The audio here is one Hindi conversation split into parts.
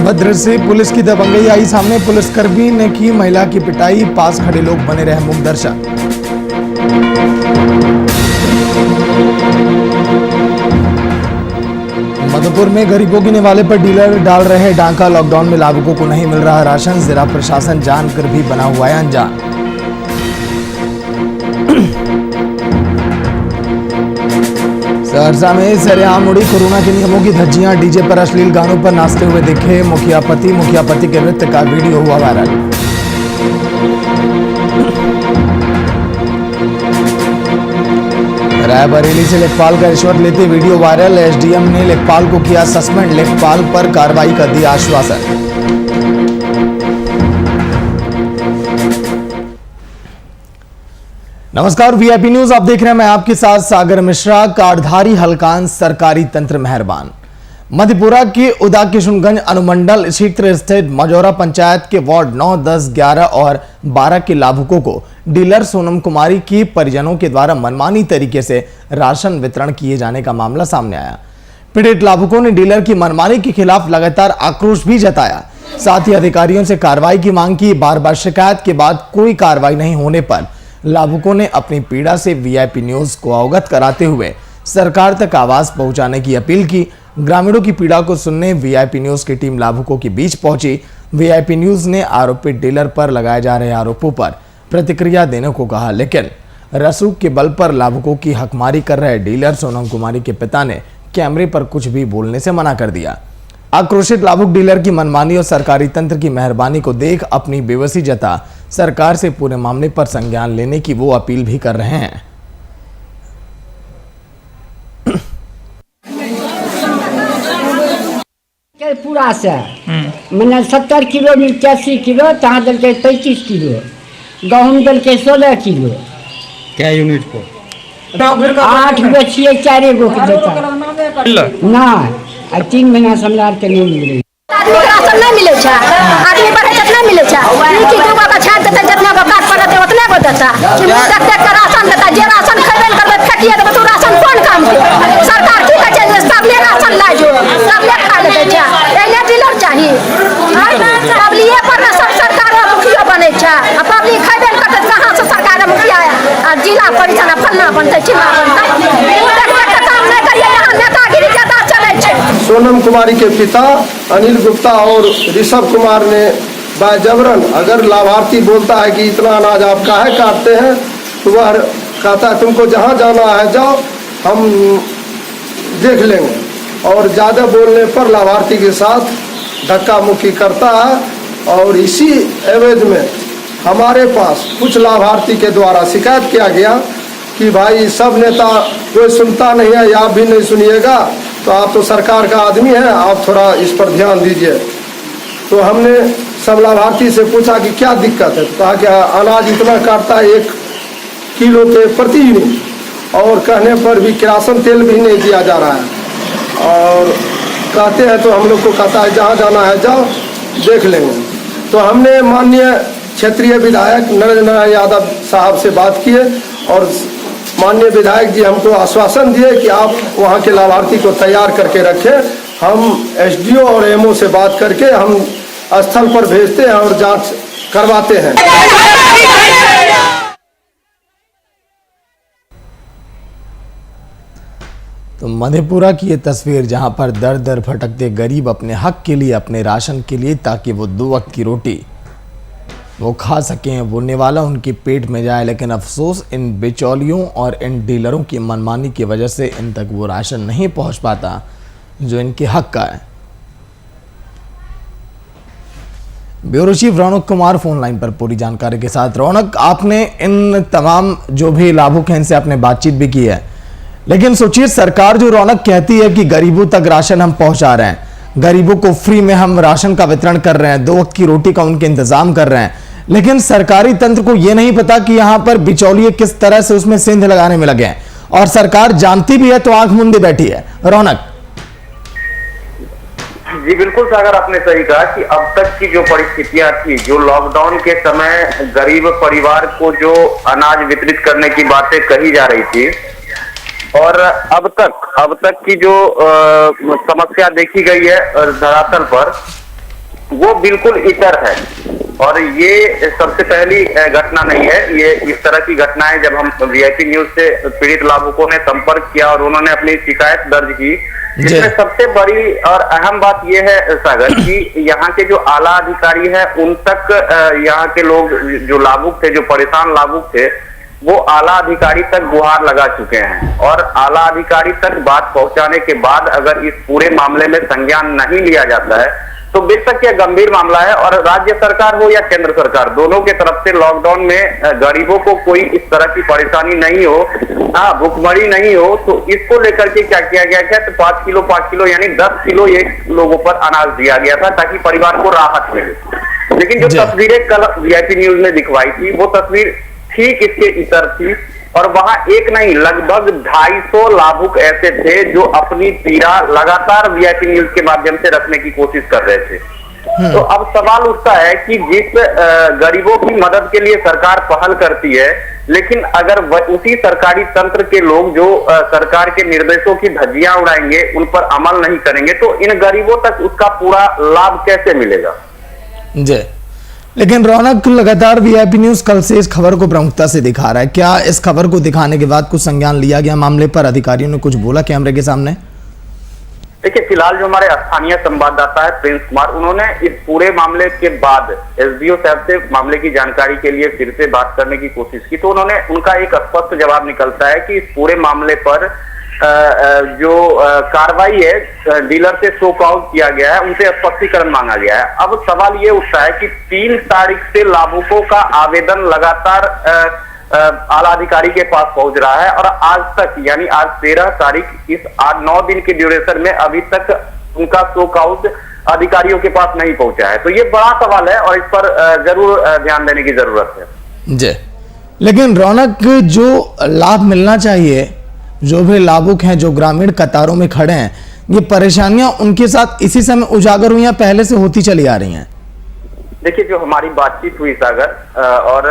सोनभद्र से पुलिस की दबंगई आई सामने। पुलिसकर्मी ने की महिला की पिटाई, पास खड़े लोग बने रहे मूक दर्शक। मधुपुर में गरीबों के निवाले पर डीलर डाल रहे डांका। लॉकडाउन में लाभुकों को नहीं मिल रहा राशन, जिला प्रशासन जानकर भी बना हुआ है अनजान। सहरसा में सरेआम उड़ी कोरोना के नियमों की धज्जियां। डीजे पर अश्लील गानों पर नाचते हुए दिखे मुखिया पति के नृत्य का वीडियो हुआ वायरल। रायबरेली से लेखपाल का रिश्वत लेते वीडियो वायरल। एसडीएम ने लेखपाल को किया सस्पेंड, लेखपाल पर कार्रवाई का दिया आश्वासन। नमस्कार, वीआईपी न्यूज आप देख रहे हैं, मैं आपके साथ सागर मिश्रा। कार्डधारी हलकान सरकारी तंत्र मेहरबान। मधेपुरा के उदा किशुनगंज अनुमंडल क्षेत्र स्थित मजौरा पंचायत के वार्ड 9, 10, 11 और 12 के लाभुकों को डीलर सोनम कुमारी की परिजनों के द्वारा मनमानी तरीके से राशन वितरण किए जाने का मामला सामने आया। पीड़ित लाभुकों ने डीलर की मनमानी के खिलाफ लगातार आक्रोश भी जताया, साथ ही अधिकारियों से कार्रवाई की मांग की। बार बार शिकायत के बाद कोई कार्रवाई नहीं होने पर लाभुकों ने अपनी पीड़ा से वीआईपी न्यूज को अवगत कराते हुए सरकार तक आवाज पहुंचाने की अपील की। ग्रामीणों की पीड़ा को सुनने वीआईपी न्यूज की टीम लाभुकों के बीच पहुंची। वीआईपी न्यूज ने आरोपित डीलर पर लगाए जा रहे आरोपों पर प्रतिक्रिया देने को कहा, लेकिन रसूख के बल पर लाभुकों की हकमारी कर रहे डीलर सोनम कुमारी के पिता ने कैमरे पर कुछ भी बोलने से मना कर दिया। आक्रोशित लाभुक डीलर की मनमानी और सरकारी तंत्र की मेहरबानी को देख अपनी बेबसी जता सरकार से पूरे मामले पर संज्ञान लेने की वो अपील भी कर रहे हैं। पूरा से मैंने 70 किलो में 81 किलो, तहाँ दल के 35 किलो, गहूम दल के 16 किलो। क्या यूनिट को 8 गो छिए, 4 गो के देता ना। 3 महीना से हमरा के नहीं मिल रही। आदमी के राशन नहीं मिले छा, आदमी पर कितना मिले छा, एक ही दूगो का छाड़ देता, जितना को काट पड़ते उतने को देता। देख देख के राशन देता, जे राशन खरीदन करबे फेंकिए तो तू राशन कौन काम के? सरकार की कहे जे सब ले राशन ला जो, सब ले खा ले छा। एने डीलर चाहिए, पब्लिक पर सब सरकार मुखिया बने छा। पब्लिक खरीदन करते कहां से सरकार मुखिया आ जिला परिषद फलना बनते, चिल्ला बनते। देख देख के काम नहीं करिए, यहां नेतागिरी ज्यादा चले छे। सोनम कुमारी के पिता अनिल गुप्ता और ऋषभ कुमार ने बाजबरन, अगर लाभार्थी बोलता है कि इतना अनाज आप काहे काटते हैं, तो वह कहता है तुमको जहाँ जाना है जाओ, हम देख लेंगे। और ज़्यादा बोलने पर लाभार्थी के साथ धक्का मुक्की करता है। और इसी एवज में हमारे पास कुछ लाभार्थी के द्वारा शिकायत किया गया कि भाई सब नेता कोई सुनता नहीं है, आप भी नहीं सुनिएगा, तो आप तो सरकार का आदमी है, आप थोड़ा इस पर ध्यान दीजिए। तो हमने सब लाभार्थी से पूछा कि क्या दिक्कत है, कहा कि अनाज इतना काटता है 1 किलो के प्रति यूनिट, और कहने पर भी किरासन तेल भी नहीं दिया जा रहा है। और कहते हैं तो हम लोग को कहता है जहाँ जाना है जाओ, देख लेंगे। तो हमने माननीय क्षेत्रीय विधायक नरेंद्र नारायण यादव साहब से बात किए, और माननीय विधायक जी हमको आश्वासन दिए कि आप वहाँ के लाभार्थी को तैयार करके रखें। हम एसडीओ और एमओ से बात करके हम स्थल पर भेजते हैं और जांच करवाते हैं। तो मधेपुरा की ये तस्वीर, जहां पर दर दर भटकते गरीब अपने हक के लिए, अपने राशन के लिए, ताकि वो 2 वक्त की रोटी वो खा सकें, वो निवाला उनके पेट में जाए, लेकिन अफसोस इन बिचौलियों और इन डीलरों की मनमानी की वजह से इन तक वो राशन नहीं पहुंच पाता जो इनके हक का है। Bureau chief Raunak Kumar phone line पर पूरी जानकारी के साथ। रौनक, आपने इन तमाम जो भी लाभुक हैं इनसे आपने बातचीत भी की है, लेकिन सोचिए सरकार जो रौनक कहती है कि गरीबों तक राशन हम पहुंचा रहे हैं, गरीबों को फ्री में हम राशन का वितरण कर रहे हैं, 2 वक्त की रोटी का उनके इंतजाम कर रहे हैं, लेकिन सरकारी तंत्र को यह नहीं पता कि यहां पर बिचौलिए किस तरह से उसमें सेंध लगाने में लगे हैं, और सरकार जानती भी है तो आंख मूंदे बैठी है। रौनक जी बिल्कुल सागर, आपने सही कहा कि अब तक की जो परिस्थितियां थी, जो लॉकडाउन के समय गरीब परिवार को जो अनाज वितरित करने की बातें कही जा रही थी, और अब तक की जो समस्या देखी गई है धरातल पर, वो बिल्कुल इतर है। और ये सबसे पहली घटना नहीं है, ये इस तरह की घटनाएं जब हम वीआईपी न्यूज से पीड़ित लाभुकों ने संपर्क किया और उन्होंने अपनी शिकायत दर्ज की, इसमें सबसे बड़ी और अहम बात यह है सागर कि यहाँ के जो आला अधिकारी हैं उन तक यहाँ के लोग जो लाभुक थे, जो परेशान लाभुक थे, वो आला अधिकारी तक गुहार लगा चुके हैं। और आला अधिकारी तक बात पहुंचाने के बाद अगर इस पूरे मामले में संज्ञान नहीं लिया जाता है तो बेशक यह गंभीर मामला है। और राज्य सरकार हो या केंद्र सरकार, दोनों के तरफ से लॉकडाउन में गरीबों को कोई इस तरह की परेशानी नहीं हो, भुखमरी नहीं हो, तो इसको लेकर के क्या किया गया था, तो 5 किलो यानी 10 किलो एक लोगों पर अनाज दिया गया था ताकि परिवार को राहत मिले। लेकिन जो तस्वीरें कल वीआईपी न्यूज में दिखवाई थी वो तस्वीर ठीक इसके इतर थी। और वहां एक नहीं, लगभग 250 लाभुक ऐसे थे जो अपनी पीड़ा लगातार वीआईपी न्यूज के माध्यम से रखने की कोशिश कर रहे थे। तो अब सवाल उठता है कि जिस गरीबों की मदद के लिए सरकार पहल करती है, लेकिन अगर उसी सरकारी तंत्र के लोग जो सरकार के निर्देशों की धज्जियां उड़ाएंगे, उन पर अमल नहीं करेंगे, तो इन गरीबों तक उसका पूरा लाभ कैसे मिलेगा? जी, लेकिन रौनक लगातार वीआईपी न्यूज कल से इस खबर को प्रमुखता से दिखा रहा है। क्या इस खबर को दिखाने के बाद कुछ संज्ञान लिया गया मामले पर? अधिकारियों ने कुछ बोला कैमरे के सामने? देखिए, फिलहाल जो हमारे स्थानीय संवाददाता है प्रिंस कुमार, उन्होंने इस पूरे मामले के बाद एसडीओ साहब से मामले की जानकारी के लिए फिर से बात करने की कोशिश की, तो उनका एक स्पष्ट जवाब निकलता है कि इस पूरे मामले पर जो कार्रवाई है डीलर से शो आउट किया गया है, उनसे स्पष्टीकरण मांगा गया है। अब सवाल ये उठता है कि 3 तारीख से लाभुकों का आवेदन लगातार आला अधिकारी के पास पहुंच रहा है और आज तक यानी आज 13 तारीख, इस 8-9 दिन के ड्यूरेशन में अभी तक उनका शो आउट अधिकारियों के पास नहीं पहुंचा है। तो ये बड़ा सवाल है और इस पर जरूर ध्यान देने की जरूरत है। जी, लेकिन रौनक, जो लाभ मिलना चाहिए, जो भी लाभुक हैं, जो ग्रामीण कतारों में खड़े हैं, ये परेशानियां उनके साथ इसी समय उजागर हुई हैं, पहले से होती चली आ रही हैं? देखिए, जो हमारी बातचीत हुई सागर और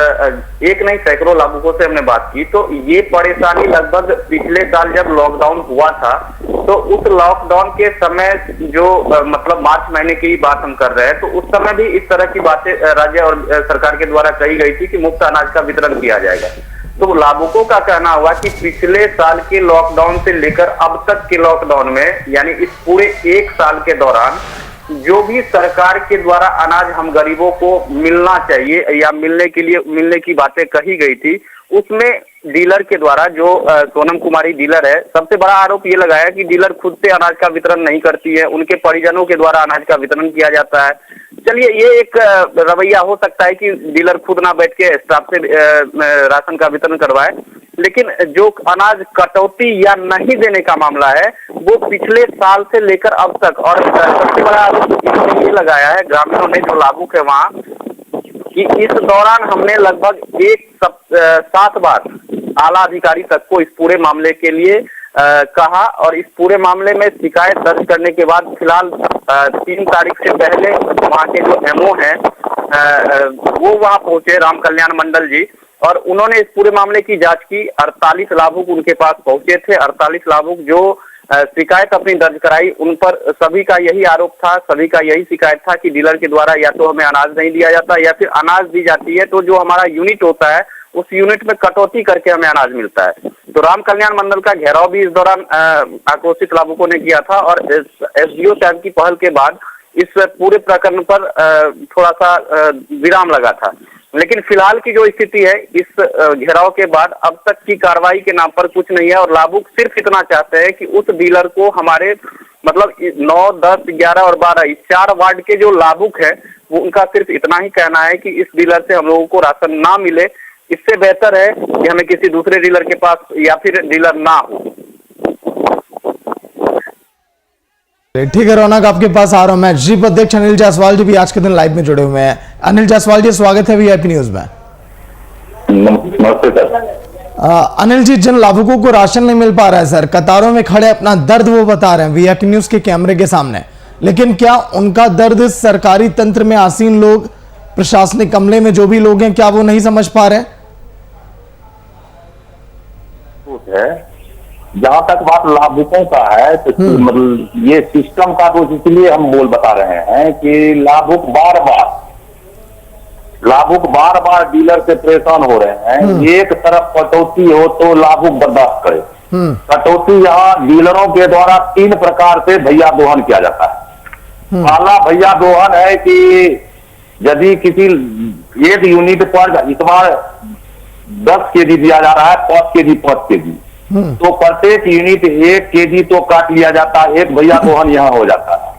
एक नहीं सैकड़ों लाभुकों से हमने बात की, तो ये परेशानी लगभग पिछले साल जब लॉकडाउन हुआ था, तो उस लॉकडाउन के समय जो मतलब मार्च महीने की बात हम कर रहे हैं, तो उस समय भी इस तरह की बातें राज्य और सरकार के द्वारा कही गई थी कि मुफ्त अनाज का वितरण किया जाएगा। तो लाभुकों का कहना हुआ कि पिछले साल के लॉकडाउन से लेकर अब तक के लॉकडाउन में, यानी इस पूरे 1 साल के दौरान जो भी सरकार के द्वारा अनाज हम गरीबों को मिलना चाहिए या मिलने की बातें कही गई थी, उसमें डीलर के द्वारा, जो सोनम कुमारी डीलर है, सबसे बड़ा आरोप ये लगाया कि डीलर खुद से अनाज का वितरण नहीं करती है, उनके परिजनों के द्वारा अनाज का वितरण किया जाता है। चलिए, ये एक रवैया हो सकता है कि डीलर खुद ना बैठ के स्टाफ से राशन का वितरण करवाए, लेकिन जो अनाज कटौती या नहीं देने का मामला है वो पिछले साल से लेकर अब तक, और सबसे बड़ा आरोप ये लगाया है ग्रामीणों ने, जो लाभुक है वहाँ, कि इस दौरान हमने लगभग 7 बार आला अधिकारी तक को इस पूरे मामले के लिए कहा और इस पूरे मामले में शिकायत दर्ज करने के बाद फिलहाल 3 तारीख से पहले वहाँ के जो एमओ हैं वो वहाँ पहुंचे, राम कल्याण मंडल जी, और उन्होंने इस पूरे मामले की जांच की। 48 लाभुक उनके पास पहुंचे थे। 48 लाभुक जो शिकायत अपनी दर्ज कराई, उन पर सभी का यही आरोप था, सभी का यही शिकायत था कि डीलर के द्वारा या तो हमें अनाज नहीं दिया जाता या फिर अनाज दी जाती है तो जो हमारा यूनिट होता है उस यूनिट में कटौती करके हमें अनाज मिलता है। तो राम कल्याण मंडल का घेराव भी इस दौरान आक्रोशित लाभुकों ने किया था और एसडीओ साहब की पहल के बाद इस पूरे प्रकरण पर थोड़ा सा विराम लगा था। लेकिन फिलहाल की जो स्थिति है, इस घेराव के बाद अब तक की कार्रवाई के नाम पर कुछ नहीं है और लाभुक सिर्फ इतना चाहते हैं कि उस डीलर को हमारे मतलब 9, 10, 11 और 12 इस 4 वार्ड के जो लाभुक है वो उनका सिर्फ इतना ही कहना है कि इस डीलर से हम लोगों को राशन ना मिले, इससे बेहतर है कि हमें किसी दूसरे डीलर के पास या फिर डीलर ना हो। ठीक है रौनक, आपके पास आ रहा हूं मैं। जीप अध्यक्ष अनिल जायसवाल जी भी आज के दिन लाइव में जुड़े हुए हैं। अनिल जायसवाल जी, स्वागत है वीआईपी न्यूज में। नमस्ते सर। अनिल जी, जिन लाभुकों को राशन नहीं मिल पा रहा है सर, कतारों में खड़े अपना दर्द वो बता रहे हैं वीआईपी न्यूज के कैमरे के सामने, लेकिन क्या उनका दर्द सरकारी तंत्र में आसीन लोग, प्रशासनिक अमले में जो भी लोग हैं, क्या वो नहीं समझ पा रहे? जहां तक बात लाभुकों का है तो मतलब ये सिस्टम का, तो इसलिए हम बता रहे हैं कि लाभुक बार बार डीलर से परेशान हो रहे हैं। एक तरफ कटौती हो तो लाभुक बर्दाश्त करे। कटौती यहाँ डीलरों के द्वारा 3 प्रकार से भैया दोहन किया जाता है। पहला भैया दोहन है कि यदि किसी एक यूनिट पर इस बार 10 केजी दिया जा रहा है, 5 केजी 5 केजी, तो प्रत्येक यूनिट 1 केजी तो काट लिया जाता है। एक भैया दोहन यहाँ हो जाता है।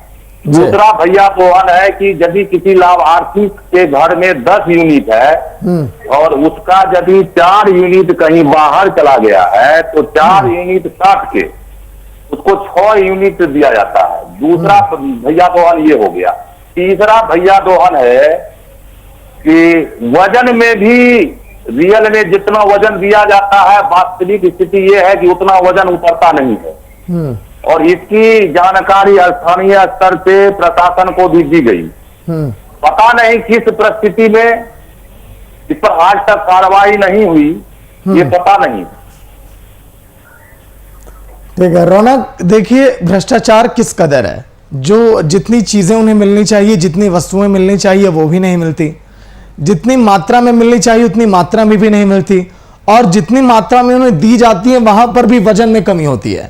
दूसरा भैया दोहन है कि यदि किसी लाभार्थी के घर में 10 यूनिट है और उसका यदि 4 यूनिट कहीं बाहर चला गया है तो 4 यूनिट काट के उसको 6 यूनिट दिया जाता है। दूसरा भैया दोहन ये हो गया। तीसरा भैया दोहन है कि वजन में भी रियल में जितना वजन दिया जाता है, वास्तविक स्थिति ये है कि उतना वजन उतरता नहीं है और इसकी जानकारी स्थानीय स्तर से प्रशासन को भी दी गई। पता नहीं किस परिस्थिति में इस पर आज तक कार्रवाई नहीं हुई, ये पता नहीं। ठीक है रौनक, देखिए भ्रष्टाचार किस कदर है। जो जितनी चीजें उन्हें मिलनी चाहिए, जितनी वस्तुएं मिलनी चाहिए वो भी नहीं मिलती, जितनी मात्रा में मिलनी चाहिए उतनी मात्रा में भी नहीं मिलती, और जितनी मात्रा में उन्हें दी जाती है वहां पर भी वजन में कमी होती है।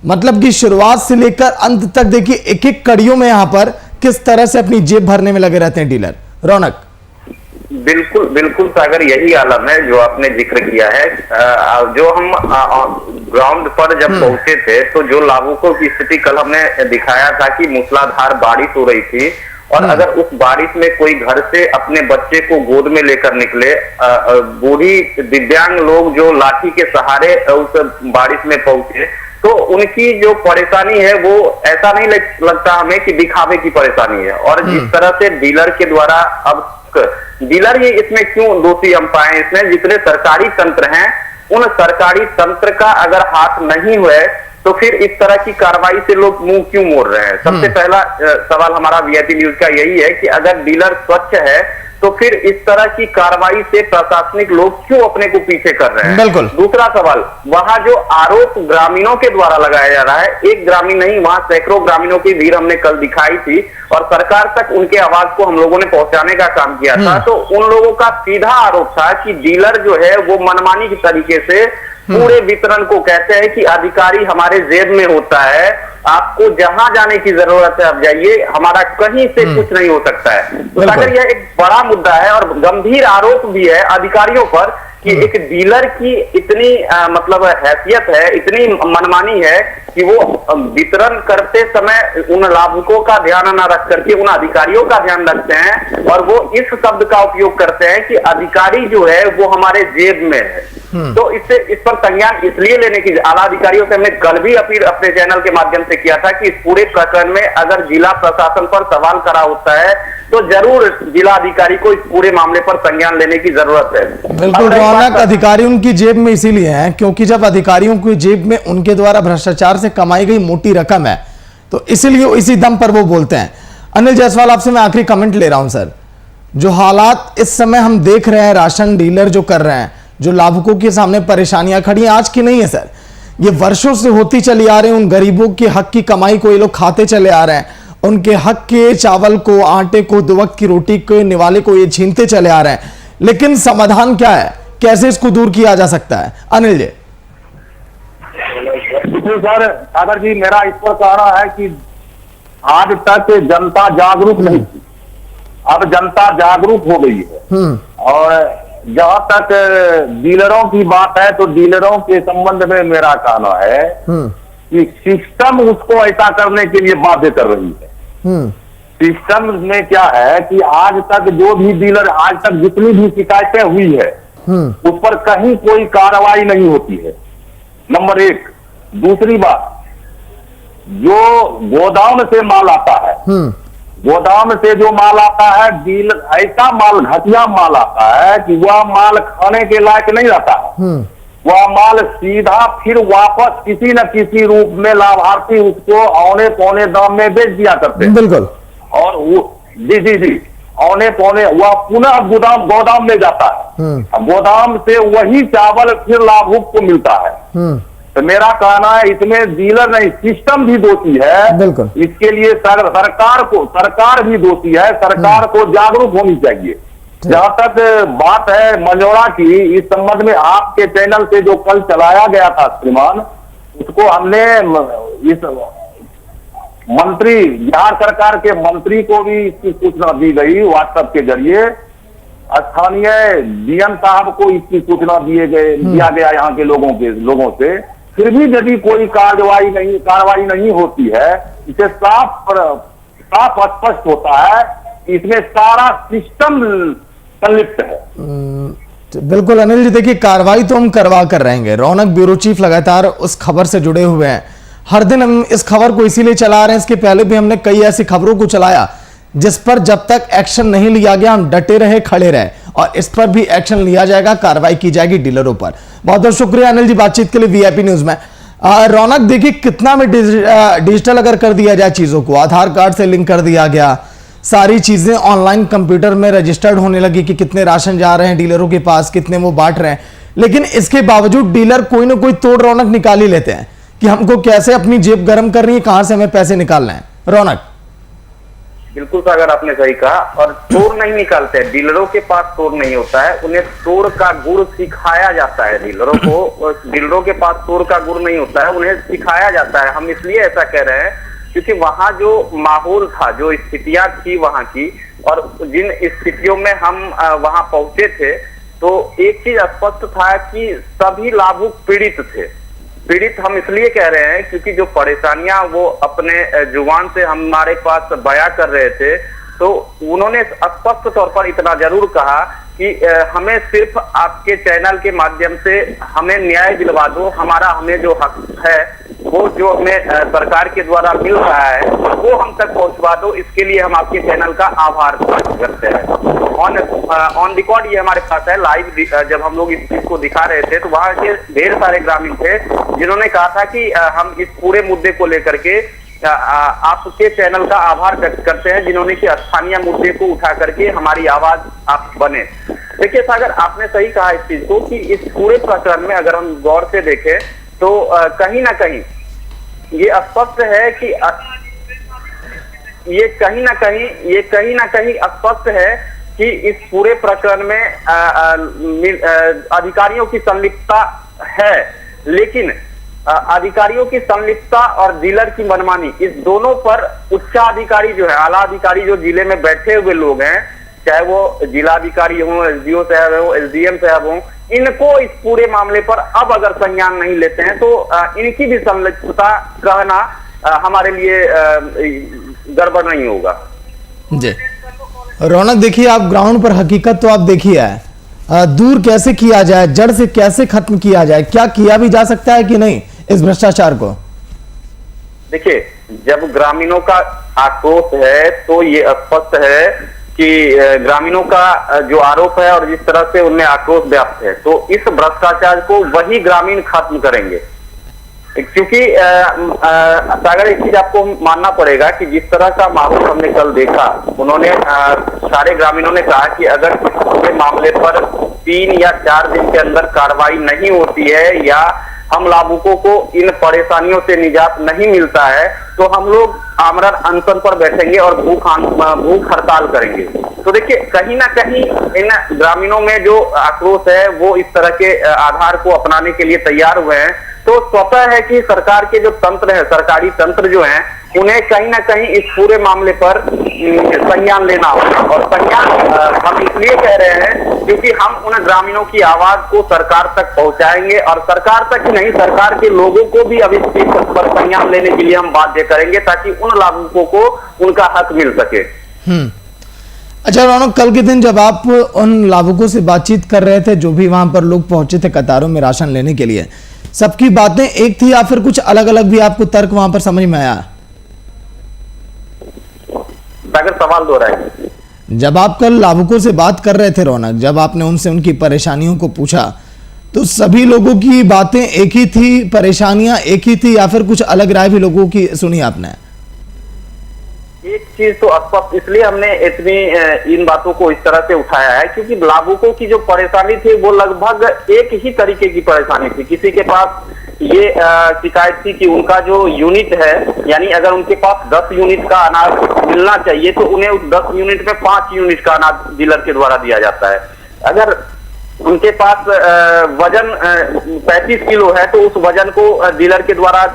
मतलब कि शुरुआत से लेकर अंत तक देखिए एक एक कड़ियों में यहां पर किस तरह से अपनी जेब भरने में लगे रहते हैं डीलर। रौनक, बिल्कुल बिल्कुल सागर, यही आलम है जो आपने जिक्र किया है। जो हम ग्राउंड पर जब पहुंचे थे तो जो लाभुकों की स्थिति कल हमने दिखाया था कि मूसलाधार बारिश हो रही थी और अगर उस बारिश में कोई घर से अपने बच्चे को गोद में लेकर निकले, बूढ़ी दिव्यांग लोग जो लाठी के सहारे उस बारिश में पहुंचे, तो उनकी जो परेशानी है वो ऐसा नहीं लगता हमें कि दिखावे की परेशानी है। और जिस तरह से डीलर के द्वारा, अब डीलर ये इसमें क्यों दोषी हम पाए, इसमें जितने सरकारी तंत्र हैं उन सरकारी तंत्र का अगर हाथ नहीं हुए तो फिर इस तरह की कार्रवाई से लोग मुंह क्यों मोड़ रहे हैं। सबसे पहला सवाल हमारा वीआईपी न्यूज का यही है कि अगर डीलर स्वच्छ है तो फिर इस तरह की कार्रवाई से प्रशासनिक लोग क्यों अपने को पीछे कर रहे हैं। बिल्कुल। दूसरा सवाल, वहां जो आरोप ग्रामीणों के द्वारा लगाया जा रहा है, एक ग्रामीण नहीं वहां सैकड़ों ग्रामीणों की भीड़ हमने कल दिखाई थी और सरकार तक उनके आवाज को हम लोगों ने पहुंचाने का काम किया था। तो उन लोगों का सीधा आरोप था कि डीलर जो है वो मनमानी के तरीके से पूरे वितरण को कहते हैं कि अधिकारी हमारे जेब में होता है, आपको जहां जाने की जरूरत है आप जाइए, हमारा कहीं से कुछ नहीं हो सकता है। तो अगर यह एक बड़ा मुद्दा है और गंभीर आरोप भी है अधिकारियों पर कि एक डीलर की इतनी मतलब हैसियत है, इतनी मनमानी है कि वो वितरण करते समय उन लाभुकों का ध्यान न रख करके उन अधिकारियों का ध्यान रखते हैं और वो इस शब्द का उपयोग करते हैं कि अधिकारी जो है वो हमारे जेब में है। तो इससे इस पर संज्ञान इसलिए लेने की आला अधिकारियों से हमने कल भी अपील अपने चैनल के माध्यम से किया था कि इस पूरे प्रकरण में अगर जिला प्रशासन पर सवाल करा होता है तो जरूर जिला अधिकारी को इस पूरे मामले पर संज्ञान लेने की जरूरत है। बिल्कुल रौनक, अधिकारी उनकी जेब में इसीलिए है क्योंकि जब अधिकारियों की जेब में उनके द्वारा भ्रष्टाचार से कमाई गई मोटी रकम है तो इसीलिए इसी दम पर वो बोलते हैं। अनिल जायसवाल, आपसे मैं आखिरी कमेंट ले रहा हूं सर। जो हालात इस समय हम देख रहे हैं, राशन डीलर जो कर रहे हैं, जो लाभुकों के सामने परेशानियां खड़ी हैं, आज की नहीं है सर, ये वर्षों से होती चली आ रही है। उन गरीबों के हक की कमाई को ये लोग खाते चले आ रहे हैं, उनके हक के चावल को, आटे को, 2 वक्त की रोटी के निवाले को ये छीनते चले आ रहे हैं। लेकिन समाधान क्या है, कैसे इसको दूर किया जा सकता है? अनिल जी। सर सागर जी, मेरा इस पर कहना है कि आज तक जनता जागरूक नहीं थी, अब जनता जागरूक हो गई है। और जहां तक डीलरों की बात है तो डीलरों के संबंध में मेरा कहना है कि सिस्टम उसको ऐसा करने के लिए बाध्य कर रही है। सिस्टम में क्या है कि आज तक जो भी डीलर, आज तक जितनी भी शिकायतें हुई है उस पर कहीं कोई कार्रवाई नहीं होती है, नंबर 1। दूसरी बात, जो गोदाम से माल आता है, गोदाम से जो माल आता है, डीलर ऐसा माल, घटिया माल आता है कि वह माल खाने के लायक नहीं रहता है। वह माल सीधा फिर वापस किसी न किसी रूप में लाभार्थी उसको औने पौने दाम में बेच दिया करते हैं। बिल्कुल। और वो जी औने पौने वह पुनः गोदाम में जाता है। गोदाम से वही चावल फिर लाभुक को मिलता है। तो मेरा कहना है इसमें डीलर नहीं, सिस्टम भी दोषी है। बिल्कुल। इसके लिए सरकार भी दोषी है। सरकार को जागरूक होनी चाहिए। जहां तक बात है मंजोड़ा की, इस संबंध में आपके चैनल से जो कल चलाया गया था श्रीमान, उसको हमने इस मंत्री, बिहार सरकार के मंत्री को भी इसकी सूचना दी गई व्हाट्सएप के जरिए। स्थानीय डीएम साहब को इसकी सूचना दिया गया यहाँ के लोगों से। फिर भी यदि कोई कार्रवाई नहीं होती है, इसे साफ स्पष्ट होता है कि इसमें सारा सिस्टम संलिप्त है। बिल्कुल अनिल जी, देखिए कार्रवाई तो हम करवा कर रहेंगे। रौनक ब्यूरो चीफ लगातार उस खबर से जुड़े हुए हैं। हर दिन हम इस खबर को इसीलिए चला रहे हैं, इसके पहले भी हमने कई ऐसी खबरों को चलाया जिस पर जब तक एक्शन नहीं लिया गया हम डटे रहे, खड़े रहे, और इस पर भी एक्शन लिया जाएगा, कार्रवाई की जाएगी डीलरों पर। बहुत बहुत शुक्रिया अनिल जी बातचीत के लिए वीआईपी न्यूज में। रौनक, देखिए कितना में डिजिटल अगर कर दिया जाए चीजों को, आधार कार्ड से लिंक कर दिया गया, सारी चीजें ऑनलाइन कंप्यूटर में रजिस्टर्ड होने लगी कि कितने राशन जा रहे हैं डीलरों के पास, कितने वो बांट रहे हैं, लेकिन इसके बावजूद डीलर कोई ना कोई तोड़ रौनक निकाल ही लेते हैं कि हमको कैसे अपनी जेब गर्म करनी है, कहां से हमें पैसे निकालना है। रौनक, बिल्कुल सागर, आपने सही कहा। और तोड़ नहीं निकालते हैं, डीलरों के पास तोड़ नहीं होता है, उन्हें तोड़ का गुण सिखाया जाता है। डीलरों को, डीलरों के पास तोड़ का गुण नहीं होता है, उन्हें सिखाया जाता है। हम इसलिए ऐसा कह रहे हैं क्योंकि वहां जो माहौल था, जो स्थितियां थी वहां की, और जिन स्थितियों में हम वहां पहुंचे थे, तो एक चीज स्पष्ट था कि सभी लाभुक पीड़ित थे। पीड़ित हम इसलिए कह रहे हैं क्योंकि जो परेशानियां वो अपने जुबान से हमारे पास बयां कर रहे थे, तो उन्होंने स्पष्ट तौर पर इतना जरूर कहा कि हमें सिर्फ आपके चैनल के माध्यम से हमें न्याय दिलवा दो, हमें जो हक है वो जो हमें सरकार के द्वारा मिल रहा है वो हम तक पहुंचवा दो। इसके लिए हम आपके चैनल का आभार व्यक्त करते हैं। ऑन रिकॉर्ड ये हमारे पास है लाइव। जब हम लोग इस चीज को दिखा रहे थे तो वहां के ढेर सारे ग्रामीण थे जिन्होंने कहा था कि हम इस पूरे मुद्दे को लेकर के आपके चैनल का आभार व्यक्त करते हैं, जिन्होंने कि स्थानीय मुद्दे को उठा करके हमारी आवाज आप बने। देखिए सागर, आपने सही कहा इस चीज को कि इस पूरे प्रकरण में अगर हम गौर से देखें तो कहीं ना कहीं ये स्पष्ट है कि ये कहीं ना कहीं स्पष्ट है कि इस पूरे प्रकरण में अधिकारियों की संलिप्तता है। लेकिन अधिकारियों की संलिप्तता और डीलर की मनमानी, इस दोनों पर उच्चाधिकारी जो है, आला अधिकारी जो जिले में बैठे हुए लोग हैं, चाहे वो जिलाधिकारी हो, एसडीओ साहब हो, एसडीएम साहब हो, इनको इस पूरे मामले पर अब अगर संज्ञान नहीं लेते हैं तो इनकी भी संलिप्तता कहना हमारे लिए गड़बड़ नहीं होगा। जी रौनक, देखिए आप ग्राउंड पर हकीकत तो आप देखिए है, दूर कैसे किया जाए, जड़ से कैसे खत्म किया जाए, क्या किया भी जा सकता है कि नहीं इस भ्रष्टाचार को? देखिए, जब ग्रामीणों का आक्रोश है तो ये स्पष्ट है कि ग्रामीणों का जो आरोप है और जिस तरह से उनमें आक्रोश व्याप्त है, तो इस भ्रष्टाचार को वही ग्रामीण खत्म करेंगे। क्योंकि सागर, एक चीज आपको मानना पड़ेगा कि जिस तरह का माहौल हमने कल देखा, उन्होंने सारे ग्रामीणों ने कहा कि अगर इस पूरे मामले पर 3 या 4 दिन के अंदर कार्रवाई नहीं होती है या हम लाभुकों को इन परेशानियों से निजात नहीं मिलता है तो हम लोग आमरण अनशन पर बैठेंगे और भूख हड़ताल करेंगे। तो देखिए, कहीं ना कहीं इन ग्रामीणों में जो आक्रोश है वो इस तरह के आधार को अपनाने के लिए तैयार हुए हैं। तो स्वतः है कि सरकार के जो तंत्र है, सरकारी तंत्र जो है, उन्हें कहीं ना कहीं इस पूरे मामले पर संज्ञान लेना होगा। और संज्ञान हम इसलिए कह रहे हैं क्योंकि हम उन ग्रामीणों की आवाज को सरकार तक पहुंचाएंगे, और सरकार तक ही नहीं, सरकार के लोगों को भी अब इस चीज पर संज्ञान लेने के लिए हम बाध्य करेंगे ताकि उन लाभुकों को उनका हक मिल सके। अच्छा रौनक, कल के दिन जब आप उन लाभुकों से बातचीत कर रहे थे, जो भी वहां पर लोग पहुंचे थे कतारों में राशन लेने के लिए, सबकी बातें एक थी या फिर कुछ अलग अलग भी आपको तर्क वहां पर समझ में आया? सागर, सवाल दोहराएं। जब आप कल लाभुकों से बात कर रहे थे रौनक, जब आपने उनसे उनकी परेशानियों को पूछा, तो सभी लोगों की बातें एक ही थी, परेशानियां एक ही थी, या फिर कुछ अलग राय भी लोगों की सुनी आपने? एक चीज तो स्पष्ट इसलिए हमने इतनी इन बातों को इस तरह से उठाया है क्योंकि लाभुकों की जो परेशानी थी वो लगभग एक ही तरीके की परेशानी थी। किसी के पास ये शिकायत थी कि उनका जो यूनिट है, यानी अगर उनके पास 10 यूनिट का अनाज मिलना चाहिए तो उन्हें उस 10 यूनिट में 5 यूनिट का अनाज डीलर के द्वारा दिया जाता है। अगर उनके पास वजन 35 किलो है तो उस वजन को डीलर के द्वारा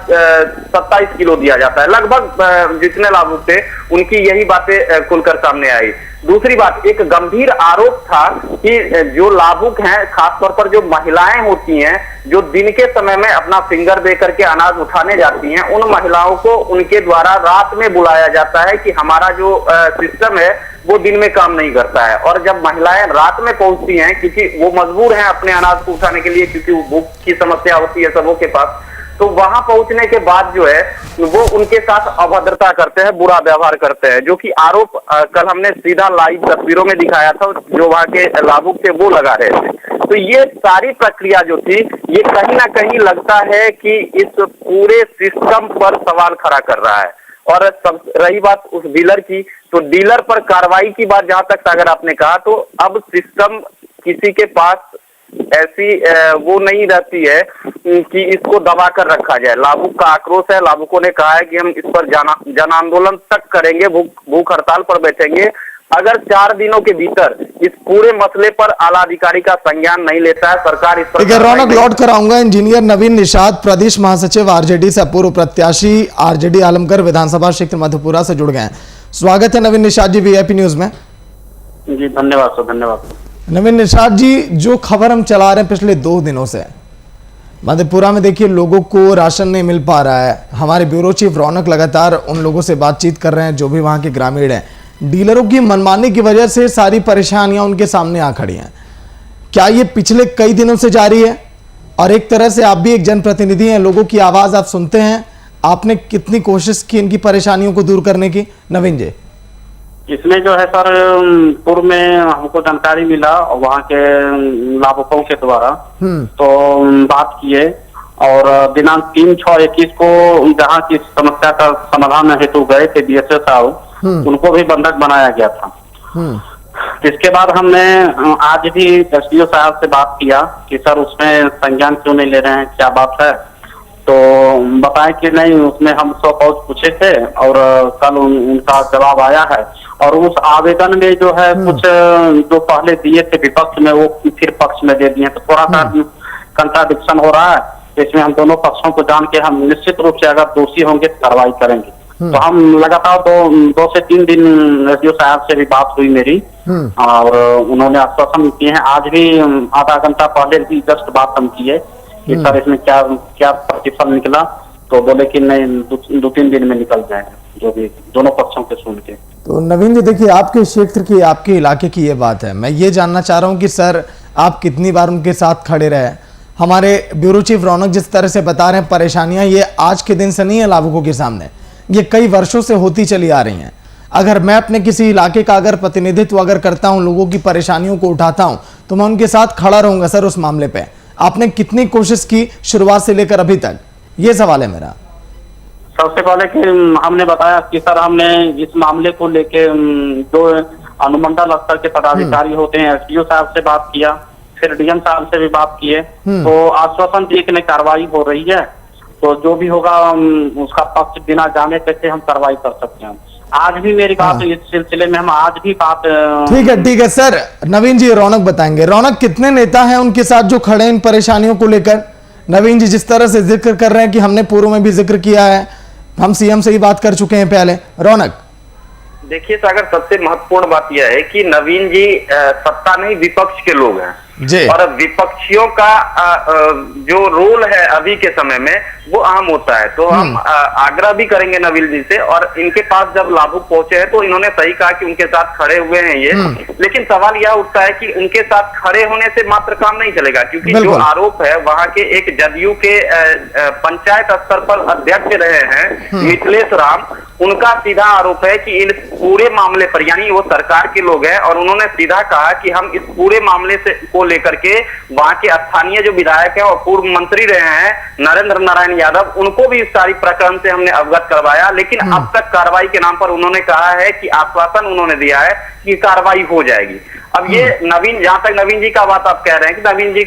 27 किलो दिया जाता है। लगभग जितने लाभुक थे उनकी यही बातें खुलकर सामने आई। दूसरी बात, एक गंभीर आरोप था कि जो लाभुक हैं, खासतौर पर जो महिलाएं होती हैं जो दिन के समय में अपना फिंगर दे करके अनाज उठाने जाती हैं, उन महिलाओं को उनके द्वारा रात में बुलाया जाता है कि हमारा जो सिस्टम है वो दिन में काम नहीं करता है। और जब महिलाएं रात में पहुंचती हैं, क्योंकि वो मजबूर हैं अपने अनाज को उठाने के लिए, क्योंकि भूख की समस्या होती है सबों के पास, तो वहां पहुंचने के बाद जो है वो उनके साथ अभद्रता करते हैं, बुरा व्यवहार करते हैं, जो कि आरोप कल हमने सीधा लाइव तस्वीरों में दिखाया था। जो वहां के लाभुक थे वो लगा रहे थे। तो ये सारी प्रक्रिया जो थी, ये कहीं ना कहीं लगता है कि इस पूरे सिस्टम पर सवाल खड़ा कर रहा है। और सब रही बात उस डीलर की, तो डीलर पर कार्रवाई की बात जहां तक सागर आपने कहा, तो अब सिस्टम किसी के पास ऐसी वो नहीं रहती है कि इसको दबा कर रखा जाए। लाभुक का आक्रोश है, लाभुकों ने कहा है कि हम इस पर जन आंदोलन तक करेंगे, भूख हड़ताल पर बैठेंगे अगर 4 दिनों के भीतर इस पूरे मसले पर आला अधिकारी का संज्ञान नहीं लेता है सरकार। इस पर रौनक लौट कर आऊंगा। इंजीनियर नवीन निषाद, प्रदेश महासचिव आरजेडी से पूर्व प्रत्याशी आरजेडी आलमगढ़ विधानसभा क्षेत्र मधेपुरा से जुड़ गए हैं। स्वागत है नवीन निषाद जी वीआईपी न्यूज में। जी धन्यवाद सर, धन्यवाद। नवीन निषाद जी, जो खबर हम चला रहे हैं पिछले 2 दिनों से, मधेपुरा में देखिए लोगों को राशन नहीं मिल पा रहा है। हमारे ब्यूरो चीफ रौनक लगातार उन लोगों से बातचीत कर रहे हैं जो भी वहां के ग्रामीण हैं। डीलरों की मनमानी की वजह से सारी परेशानियां उनके सामने आ खड़ी हैं। क्या ये पिछले कई दिनों से जारी है? और एक तरह से आप भी एक जनप्रतिनिधि हैं, लोगों की आवाज आप सुनते हैं, आपने कितनी कोशिश की इनकी परेशानियों को दूर करने की? नवीन जी, इसमें जो है सर, पूर्व में हमको जानकारी मिला वहाँ के लाभुकों के द्वारा, तो बात किए और दिनांक 3/6/21 को जहाँ की समस्या का समाधान हेतु गए थे बीएसए साहब, उनको भी बंधक बनाया गया था। इसके बाद हमने आज भी एसडीओ साहब से बात किया कि सर उसमें संज्ञान क्यों नहीं ले रहे हैं, क्या बात है? तो बताएं कि नहीं, उसमें हम 100 पाउच पूछे थे और कल उनका जवाब आया है। और उस आवेदन में जो है कुछ जो पहले दिए थे विपक्ष में, वो फिर पक्ष में दे दिए, तो थोड़ा सा कंट्राडिक्शन हो रहा है। तो इसमें हम दोनों पक्षों को जान के हम निश्चित रूप से अगर दोषी होंगे तो कार्रवाई करेंगे। तो हम लगातार 2 से 3 दिन एसडीओ साहब से भी बात हुई मेरी, और उन्होंने आश्वासन किए हैं। आज भी आधा घंटा पहले भी जस्ट बात हम किए कि सर इसमें क्या प्रतिफल निकला, तो बोले कि नहीं 2-3 दिन में निकल जाएगा, जो भी दोनों पक्षों के सुन के। तो नवीन जी देखिए, आपके क्षेत्र की, आपके इलाके की ये बात है। मैं ये जानना चाह रहा हूँ कि सर आप कितनी बार उनके साथ खड़े रहे? हमारे ब्यूरो चीफ रौनक जिस तरह से बता रहे हैं, परेशानियां ये आज के दिन से नहीं है लाभुकों के सामने, ये कई वर्षों से होती चली आ रही हैं। अगर मैं अपने किसी इलाके का अगर प्रतिनिधित्व अगर करता हूं, लोगों की परेशानियों को उठाता हूं, तो मैं उनके साथ खड़ा रहूंगा सर उस मामले पे। आपने कितनी कोशिश की शुरुआत से लेकर अभी तक, ये सवाल है मेरा। सबसे पहले कि हमने बताया कि सर हमने इस मामले को लेके जो अनुमंडल स्तर के पदाधिकारी होते हैं, एसडीओ साहब से बात किया, फिर डीएम साहब से भी बात किए, तो आश्वासन दिए कि नहीं कार्रवाई हो रही है, तो जो भी होगा उसका पक्ष बिना जाने कैसे हम कार्रवाई कर सकते हैं। आज भी मेरी बात इस सिलसिले में हम आज भी बात ठीक है सर। नवीन जी, रौनक बताएंगे। रौनक, कितने नेता हैं उनके साथ जो खड़े हैं इन परेशानियों को लेकर? नवीन जी जिस तरह से जिक्र कर रहे हैं कि हमने पूर्व में भी जिक्र किया है, हम सीएम से ही बात कर चुके हैं पहले। रौनक देखिए सागर, सबसे महत्वपूर्ण बात यह है कि नवीन जी सत्ता नहीं विपक्ष के लोग हैं जी। और विपक्षियों का जो रोल है अभी के समय में वो अहम होता है। तो हम आग्रह भी करेंगे नवीन जी से, और इनके पास जब लाभुक पहुंचे हैं तो इन्होंने सही कहा कि उनके साथ खड़े हुए हैं ये। लेकिन सवाल यह उठता है कि उनके साथ खड़े होने से मात्र काम नहीं चलेगा, क्योंकि जो आरोप है वहां के एक जदयू के पंचायत स्तर पर अध्यक्ष रहे हैं मिथिलेश राम, उनका सीधा आरोप है कि इन पूरे मामले पर, यानी वो सरकार के लोग हैं, और उन्होंने सीधा कहा कि हम इस पूरे मामले से को लेकर के वहां के स्थानीय जो विधायक हैं और पूर्व मंत्री रहे हैं नरेंद्र नारायण यादव, उनको भी इस सारी प्रकरण से हमने अवगत करवाया। लेकिन अब तक कार्रवाई के नाम पर उन्होंने कहा है कि आश्वासन उन्होंने दिया है कि कार्रवाई हो जाएगी। अब ये नवीन, जहां तक नवीन जी का बात आप कह रहे हैं कि नवीन जी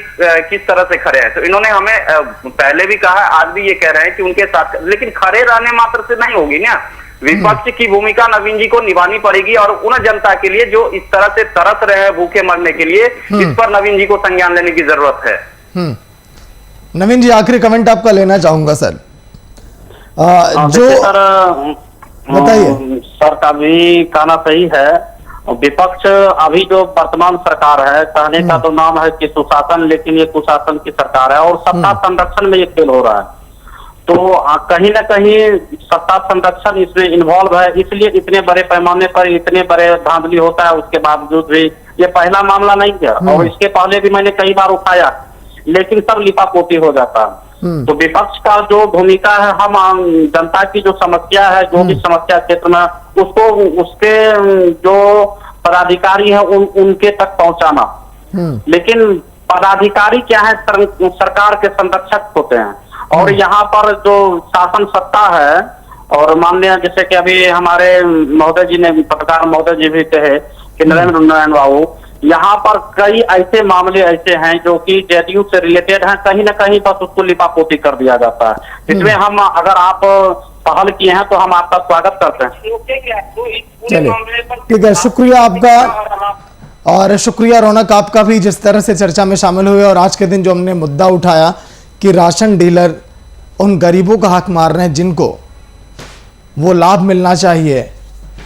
किस तरह से खड़े हैं, तो इन्होंने हमें पहले भी कहा, आज भी ये कह रहे हैं कि उनके साथ, लेकिन खड़े रहने मात्र से नहीं होगी ना, विपक्ष की भूमिका नवीन जी को निभानी पड़ेगी और उन जनता के लिए जो इस तरह से तरस रहे हैं भूखे मरने के लिए, इस पर नवीन जी को संज्ञान लेने की जरूरत है। नवीन जी, आखिरी कमेंट आपका लेना चाहूंगा सर। जो सर बताइए सर का भी कहना सही है। विपक्ष अभी जो वर्तमान सरकार है, कहने का तो नाम है कि सुशासन, लेकिन ये कुशासन की सरकार है और सत्ता संरक्षण में ये खेल हो रहा है। तो कहीं ना कहीं सत्ता संरक्षण इसमें इन्वॉल्व है, इसलिए इतने बड़े पैमाने पर इतने बड़े धांधली होता है। उसके बावजूद भी ये पहला मामला नहीं है और इसके पहले भी मैंने कई बार उठाया, लेकिन सब लिपापोती हो जाता है। तो विपक्ष का जो भूमिका है, हम जनता की जो समस्या है, जो भी समस्या क्षेत्र में, उसको उसके जो पदाधिकारी है उनके तक पहुंचाना। लेकिन पदाधिकारी क्या है, सरकार के संरक्षक होते हैं और यहाँ पर जो शासन सत्ता है, और माननीय जैसे कि अभी हमारे महोदय जी ने, पत्रकार महोदय जी भी कहे कि नरेंद्र नारायण बाबू, यहाँ पर कई ऐसे मामले ऐसे हैं जो कि जेडीयू से रिलेटेड हैं, कहीं ना कहीं बस उसको लिपापोती कर दिया जाता है। इसमें हम, अगर आप पहल किए हैं तो हम आपका स्वागत करते हैं। चलिए ठीक है, शुक्रिया आपका, और शुक्रिया रौनक आपका भी, जिस तरह से चर्चा में शामिल हुए। और आज के दिन जो हमने मुद्दा उठाया कि राशन डीलर उन गरीबों का हक मार रहे हैं जिनको वो लाभ मिलना चाहिए,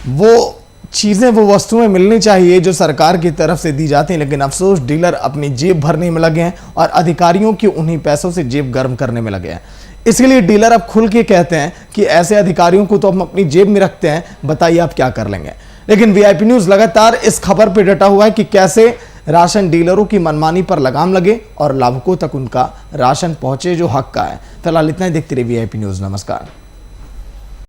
वो चीज़ें, वो वस्तुएं मिलनी चाहिए जो सरकार की तरफ से दी जाती हैं, लेकिन अफसोस डीलर अपनी जेब भरने में लगे हैं और अधिकारियों की उन्हीं पैसों से जेब गर्म करने में लगे हैं। इसलिए डीलर अब खुल के कहते हैं कि ऐसे अधिकारियों को तो हम अपनी जेब में रखते हैं, बताइए आप क्या कर लेंगे। लेकिन वीआईपी न्यूज़ लगातार इस खबर पर डटा हुआ है कि कैसे राशन डीलरों की मनमानी पर लगाम लगे और लाभुकों तक उनका राशन पहुंचे जो हक का है। फिलहाल इतना ही, देखते रहिए वीआईपी न्यूज़। नमस्कार।